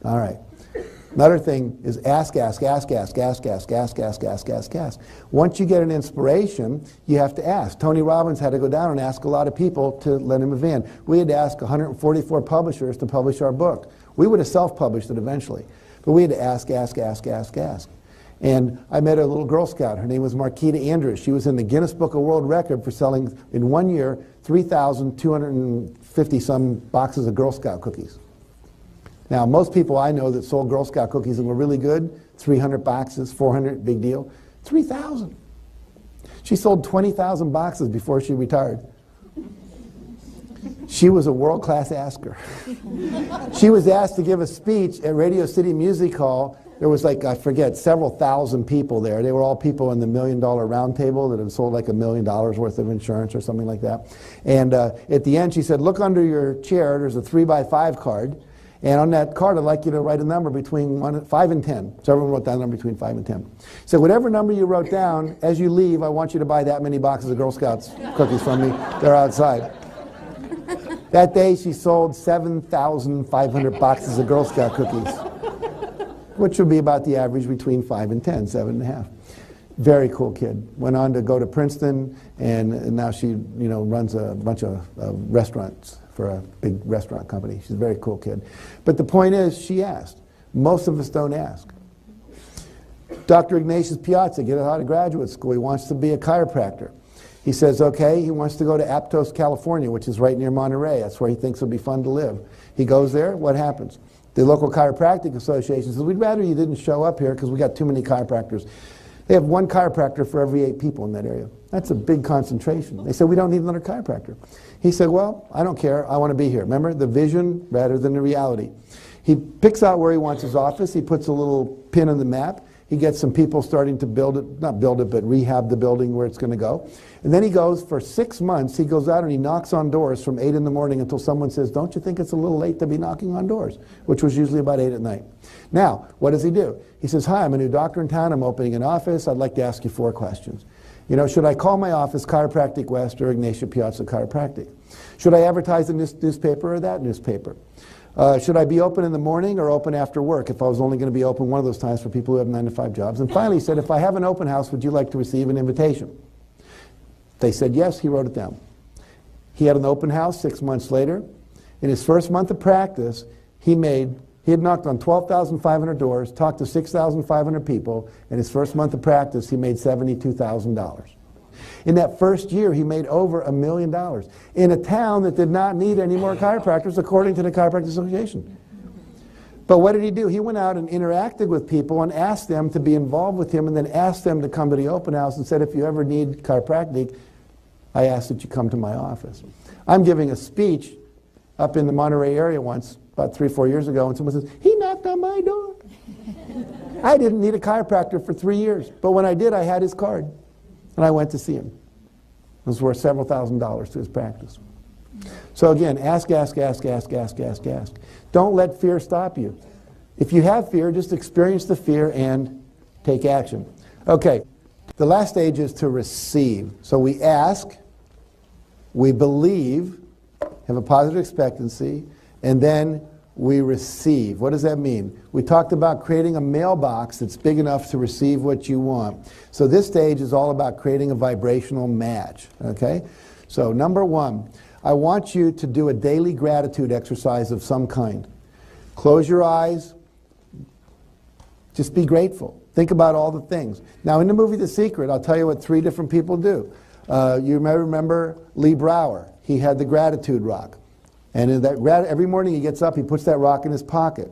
All right. Another thing is ask, ask, ask, ask, ask, ask, ask, ask, ask, ask, ask. Once you get an inspiration, you have to ask. Tony Robbins had to go down and ask a lot of people to let him in. We had to ask 144 publishers to publish our book. We would have self-published it eventually. But we had to ask, ask, ask, ask, ask. And I met a little Girl Scout. Her name was Marquita Andrews. She was in the Guinness Book of World Record for selling, in 1 year, 3,250-some boxes of Girl Scout cookies. Now, most people I know that sold Girl Scout cookies and were really good, 300 boxes, 400, big deal. 3,000. She sold 20,000 boxes before she retired. She was a world-class asker. She was asked to give a speech at Radio City Music Hall. There was like, I forget, several thousand people there. They were all people in the $1 Million Round Table that had sold like $1 million worth of insurance or something like that. And at the end, she said, look under your chair. There's a 3x5 card. And on that card, I'd like you to write a number between 5 and 10. So everyone wrote down a number between 5 and 10. So whatever number you wrote down, as you leave, I want you to buy that many boxes of Girl Scouts cookies from me. They're outside. That day, she sold 7,500 boxes of Girl Scout cookies, which would be about the average between 5 and 10, 7.5. Very cool kid. Went on to go to Princeton, and now she, runs a bunch of restaurants for a big restaurant company. She's a very cool kid. But the point is, she asked. Most of us don't ask. Dr. Ignatius Piazza, get out of graduate school. He wants to be a chiropractor. He says, okay, he wants to go to Aptos, California, which is right near Monterey. That's where he thinks it'll be fun to live. He goes there, what happens? The local chiropractic association says, we'd rather you didn't show up here because we got too many chiropractors. They have one chiropractor for every 8 people in that area. That's a big concentration. They said, we don't need another chiropractor. He said, well, I don't care. I want to be here. Remember, the vision rather than the reality. He picks out where he wants his office. He puts a little pin on the map. He gets some people starting to build it, not build it, but rehab the building where it's going to go. And then he goes for 6 months, he goes out and he knocks on doors from 8 in the morning until someone says, don't you think it's a little late to be knocking on doors? Which was usually about 8 at night. Now, what does he do? He says, hi, I'm a new doctor in town. I'm opening an office. I'd like to ask you 4 questions. Should I call my office Chiropractic West or Ignatius Piazza Chiropractic? Should I advertise in this newspaper or that newspaper? Should I be open in the morning or open after work if I was only going to be open one of those times for people who have 9-to-5 jobs? And finally he said, if I have an open house, would you like to receive an invitation? They said yes, he wrote it down. He had an open house 6 months later. In his first month of practice, he had knocked on 12,500 doors, talked to 6,500 people. In his first month of practice, he made $72,000. In that first year, he made over $1 million in a town that did not need any more chiropractors, according to the Chiropractic Association. But what did he do? He went out and interacted with people and asked them to be involved with him, and then asked them to come to the open house and said, if you ever need chiropractic, I ask that you come to my office. I'm giving a speech up in the Monterey area once, about 3 or 4 years ago, and someone says, he knocked on my door. I didn't need a chiropractor for 3 years, but when I did, I had his card. And I went to see him. It was worth several $1,000s to his practice. So again, ask, ask, ask, ask, ask, ask, ask. Don't let fear stop you. If you have fear, just experience the fear and take action. Okay, the last stage is to receive. So we ask, we believe, have a positive expectancy, and then we receive. What does that mean? We talked about creating a mailbox that's big enough to receive what you want. So this stage is all about creating a vibrational match, okay? So number 1, I want you to do a daily gratitude exercise of some kind. Close your eyes. Just be grateful. Think about all the things. Now in the movie The Secret, I'll tell you what 3 different people do. You may remember Lee Brower. He had the gratitude rock. And in that, every morning he gets up, he puts that rock in his pocket.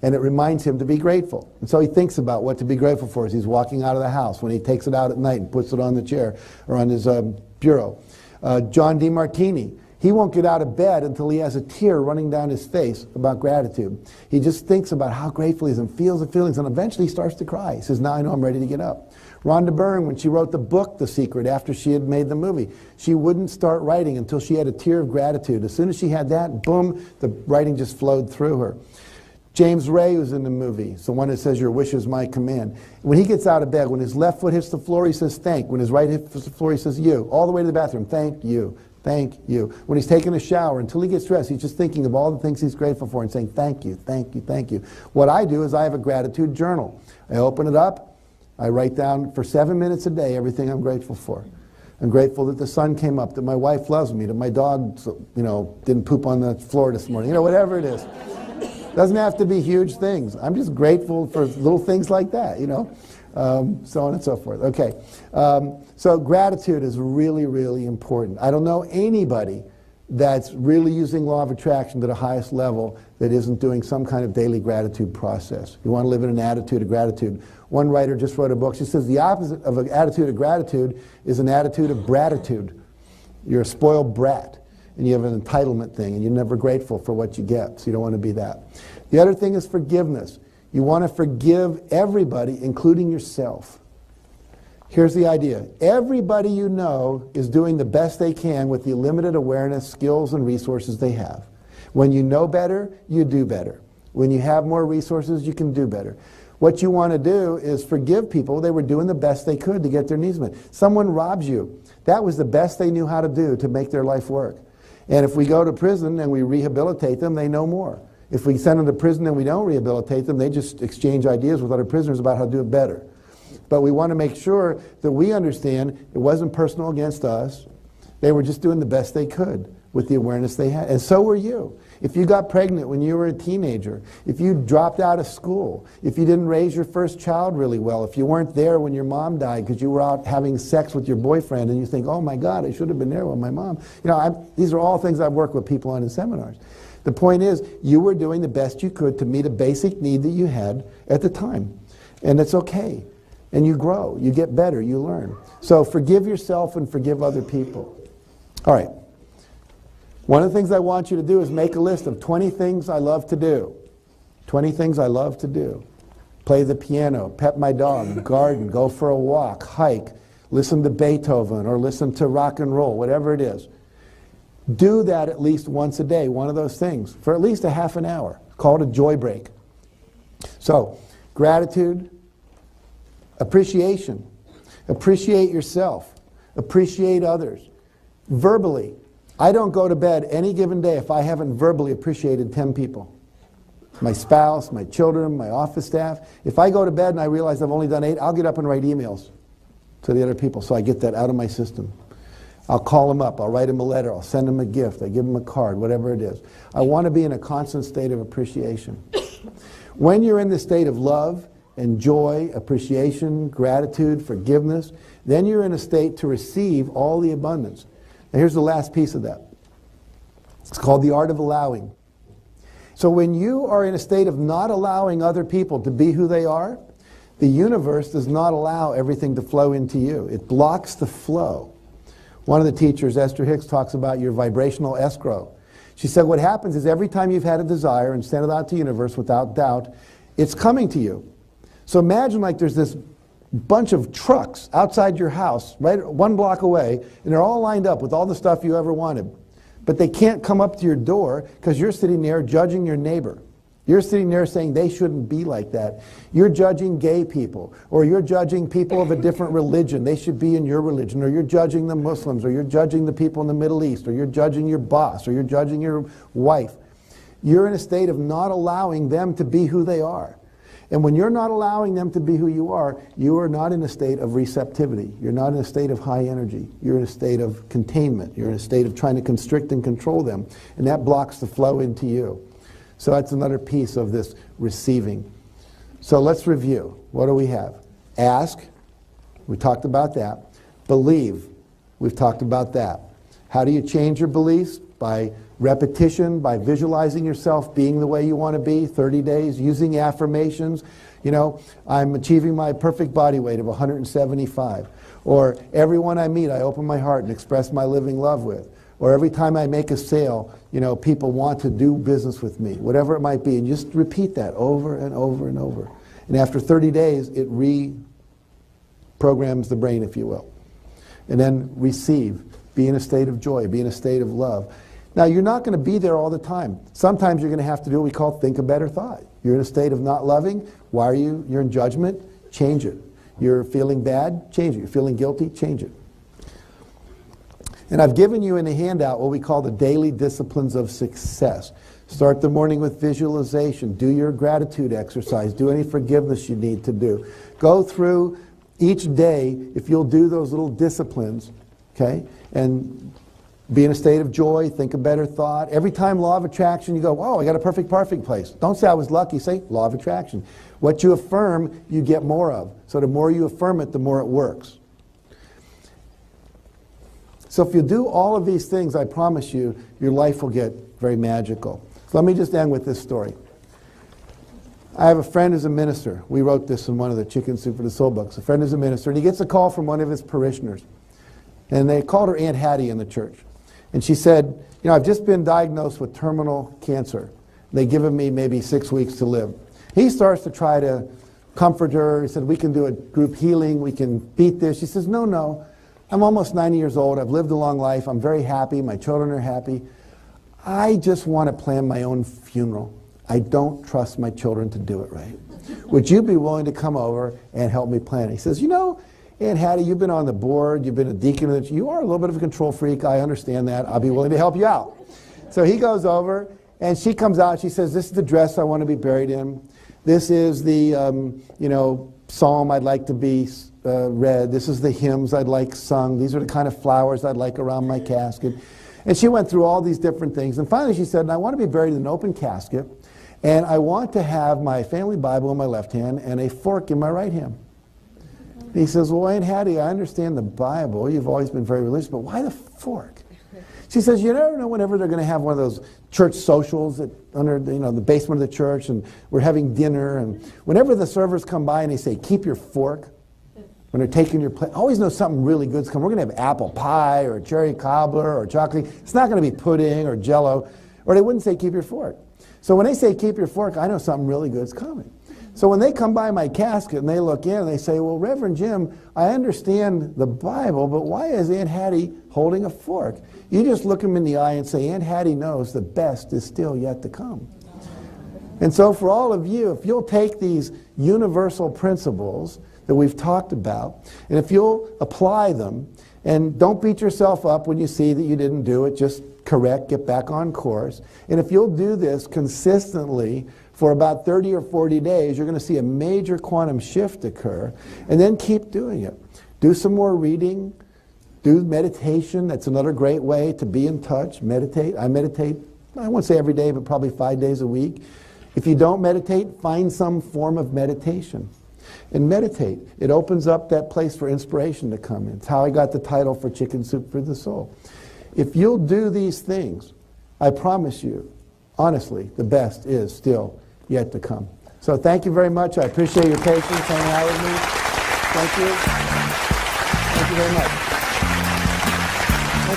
And it reminds him to be grateful. And so he thinks about what to be grateful for as he's walking out of the house, when he takes it out at night and puts it on the chair or on his bureau. John DeMartini, he won't get out of bed until he has a tear running down his face about gratitude. He just thinks about how grateful he is and feels the feelings, and eventually he starts to cry. He says, now I know I'm ready to get up. Rhonda Byrne, when she wrote the book, The Secret, after she had made the movie, she wouldn't start writing until she had a tear of gratitude. As soon as she had that, boom, the writing just flowed through her. James Ray, who's in the movie, it's the one that says, your wish is my command. When he gets out of bed, when his left foot hits the floor, he says, thank. When his right hits the floor, he says, you. All the way to the bathroom, thank you. Thank you. When he's taking a shower, until he gets dressed, he's just thinking of all the things he's grateful for and saying, thank you, thank you, thank you. What I do is I have a gratitude journal. I open it up. I write down for 7 minutes a day everything I'm grateful for. I'm grateful that the sun came up, that my wife loves me, that my dog, didn't poop on the floor this morning. Whatever it is. Doesn't have to be huge things. I'm just grateful for little things like that, so on and so forth. Okay, so gratitude is really, really important. I don't know anybody that's really using law of attraction to the highest level that isn't doing some kind of daily gratitude process. You want to live in an attitude of gratitude. One writer just wrote a book. She says the opposite of an attitude of gratitude is an attitude of bratitude. You're a spoiled brat, and you have an entitlement thing, and you're never grateful for what you get, so you don't want to be that. The other thing is forgiveness. You want to forgive everybody, including yourself. Here's the idea. Everybody you know is doing the best they can with the limited awareness, skills, and resources they have. When you know better, you do better. When you have more resources, you can do better. What you want to do is forgive people. They were doing the best they could to get their needs met. Someone robs you. That was the best they knew how to do to make their life work. And if we go to prison and we rehabilitate them, they know more. If we send them to prison and we don't rehabilitate them, they just exchange ideas with other prisoners about how to do it better. But we want to make sure that we understand it wasn't personal against us. They were just doing the best they could with the awareness they had. And so were you. If you got pregnant when you were a teenager, if you dropped out of school, if you didn't raise your first child really well, if you weren't there when your mom died because you were out having sex with your boyfriend and you think, oh my God, I should have been there with my mom. These are all things I've worked with people on in seminars. The point is, you were doing the best you could to meet a basic need that you had at the time. And it's okay. And you grow, you get better, you learn. So forgive yourself and forgive other people. All right. One of the things I want you to do is make a list of 20 things I love to do. 20 things I love to do. Play the piano, pet my dog, garden, go for a walk, hike, listen to Beethoven or listen to rock and roll, whatever it is. Do that at least once a day, one of those things, for at least a half an hour. Call it a joy break. So, gratitude, appreciation. Appreciate yourself. Appreciate others. Verbally. I don't go to bed any given day if I haven't verbally appreciated 10 people. My spouse, my children, my office staff. If I go to bed and I realize I've only done 8, I'll get up and write emails to the other people so I get that out of my system. I'll call them up, I'll write them a letter, I'll send them a gift, I give them a card, whatever it is. I want to be in a constant state of appreciation. When you're in the state of love and joy, appreciation, gratitude, forgiveness, then you're in a state to receive all the abundance. Now here's the last piece of that. It's called the art of allowing. So when you are in a state of not allowing other people to be who they are, the universe does not allow everything to flow into you. It blocks the flow. One of the teachers, Esther Hicks, talks about your vibrational escrow. She said what happens is every time you've had a desire and sent it out to the universe without doubt, it's coming to you. So imagine like there's this bunch of trucks outside your house, right 1 block away, and they're all lined up with all the stuff you ever wanted. But they can't come up to your door because you're sitting there judging your neighbor. You're sitting there saying they shouldn't be like that. You're judging gay people, or you're judging people of a different religion. They should be in your religion, or you're judging the Muslims, or you're judging the people in the Middle East, or you're judging your boss, or you're judging your wife. You're in a state of not allowing them to be who they are. And when you're not allowing them to be who you are not in a state of receptivity. You're not in a state of high energy. You're in a state of containment. You're in a state of trying to constrict and control them. And that blocks the flow into you. So that's another piece of this receiving. So let's review. What do we have? Ask. We talked about that. Believe. We've talked about that. How do you change your beliefs? By repetition, by visualizing yourself being the way you want to be, 30 days, using affirmations. I'm achieving my perfect body weight of 175. Or everyone I meet, I open my heart and express my living love with. Or every time I make a sale, people want to do business with me, whatever it might be. And just repeat that over and over and over. And after 30 days, it reprograms the brain, if you will. And then receive. Be in a state of joy. Be in a state of love. Now, you're not going to be there all the time. Sometimes you're going to have to do what we call think a better thought. You're in a state of not loving. Why are you? You're in judgment. Change it. You're feeling bad. Change it. You're feeling guilty. Change it. And I've given you in the handout what we call the daily disciplines of success. Start the morning with visualization. Do your gratitude exercise. Do any forgiveness you need to do. Go through each day, if you'll do those little disciplines, okay, and be in a state of joy, think a better thought. Every time law of attraction, you go, whoa, I got a perfect place. Don't say I was lucky, say law of attraction. What you affirm, you get more of. So the more you affirm it, the more it works. So if you do all of these things, I promise you, your life will get very magical. So let me just end with this story. I have a friend who's a minister. We wrote this in one of the Chicken Soup for the Soul books. A friend who's a minister, and he gets a call from one of his parishioners. And they called her Aunt Hattie in the church. And she said, I've just been diagnosed with terminal cancer. They've given me maybe 6 weeks to live. He starts to try to comfort her. He said, we can do a group healing. We can beat this. She says, no. I'm almost 90 years old. I've lived a long life. I'm very happy. My children are happy. I just want to plan my own funeral. I don't trust my children to do it right. Would you be willing to come over and help me plan it? He says, Aunt Hattie, you've been on the board, you've been a deacon, you are a little bit of a control freak, I understand that, I'll be willing to help you out. So he goes over, and she comes out, she says, this is the dress I want to be buried in, this is the, psalm I'd like to be read, this is the hymns I'd like sung, these are the kind of flowers I'd like around my casket. And she went through all these different things, and finally she said, and I want to be buried in an open casket, and I want to have my family Bible in my left hand and a fork in my right hand. He says, well, Aunt Hattie, I understand the Bible. You've always been very religious, but why the fork? She says, you never know whenever they're going to have one of those church socials under the basement of the church, and we're having dinner, and whenever the servers come by and they say, keep your fork, when they're taking your plate, always know something really good's coming. We're going to have apple pie or cherry cobbler or chocolate. It's not going to be pudding or Jell-O, or they wouldn't say, keep your fork. So when they say, keep your fork, I know something really good's coming. So when they come by my casket and they look in and they say, well, Reverend Jim, I understand the Bible, but why is Aunt Hattie holding a fork? You just look them in the eye and say, Aunt Hattie knows the best is still yet to come. And so for all of you, if you'll take these universal principles that we've talked about, and if you'll apply them, and don't beat yourself up when you see that you didn't do it, just correct, get back on course. And if you'll do this consistently for about 30 or 40 days, you're going to see a major quantum shift occur, and then keep doing it. Do some more reading, do meditation. That's another great way to be in touch. Meditate. I meditate, I won't say every day, but probably 5 days a week. If you don't meditate, find some form of meditation. And meditate. It opens up that place for inspiration to come in. It's how I got the title for Chicken Soup for the Soul. If you'll do these things, I promise you, honestly, the best is still yet to come. So thank you very much. I appreciate your patience hanging out with me. Thank you. Thank you very much.